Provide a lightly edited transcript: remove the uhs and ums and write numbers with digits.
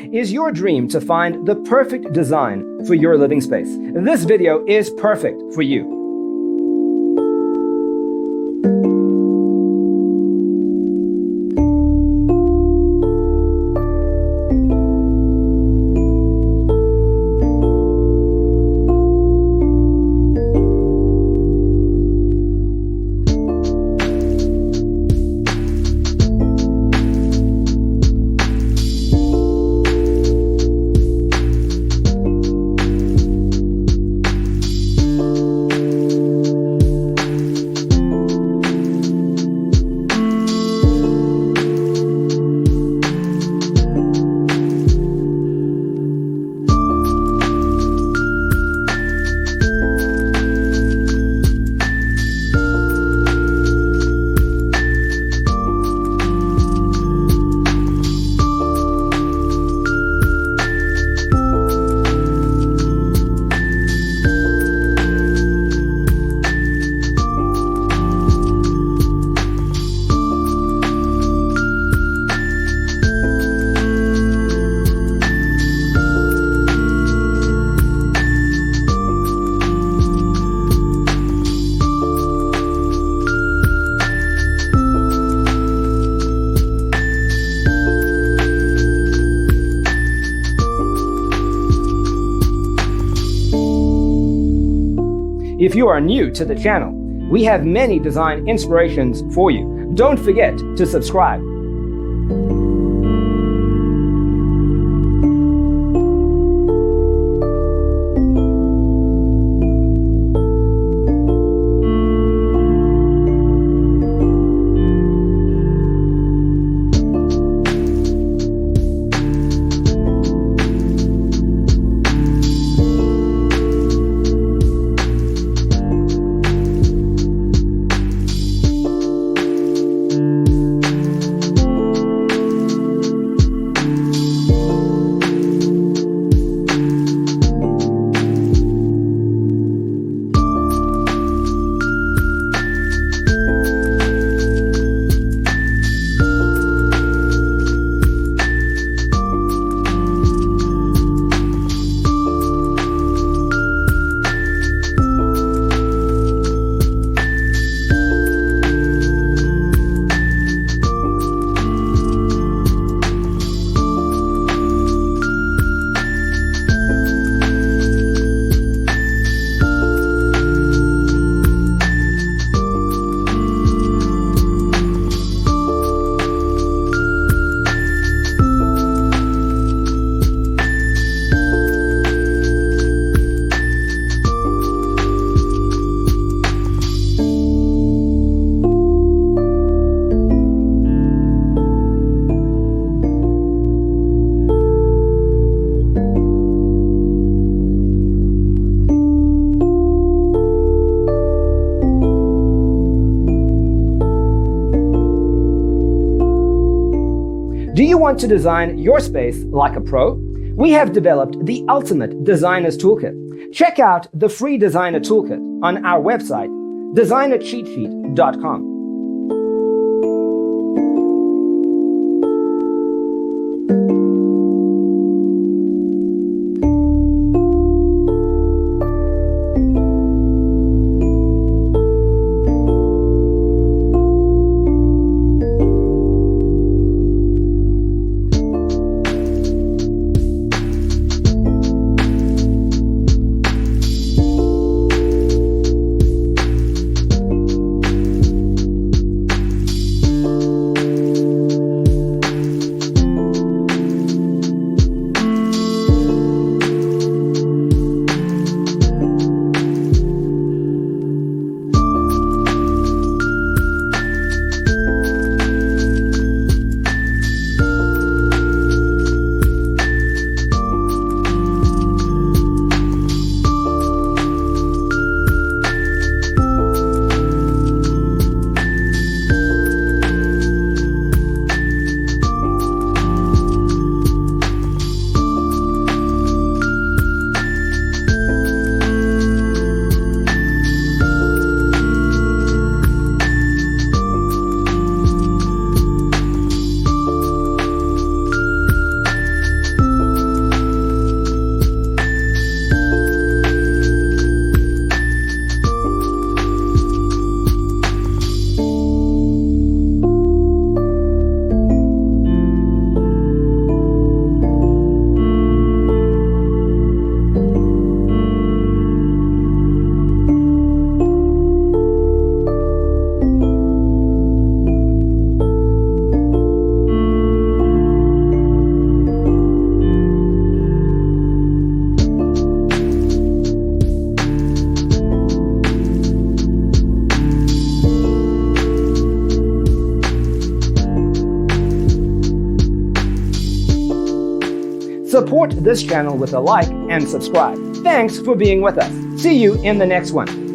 Is your dream to find the perfect design for your living space? This video is perfect for you. If you are new to the channel, we have many design inspirations for you. Don't forget to subscribe. Do you want to design your space like a pro? We have developed the ultimate designer's toolkit. Check out the free designer toolkit on our website, designercheatsheet.com. Support this channel with a like and subscribe. Thanks for being with us. See you in the next one.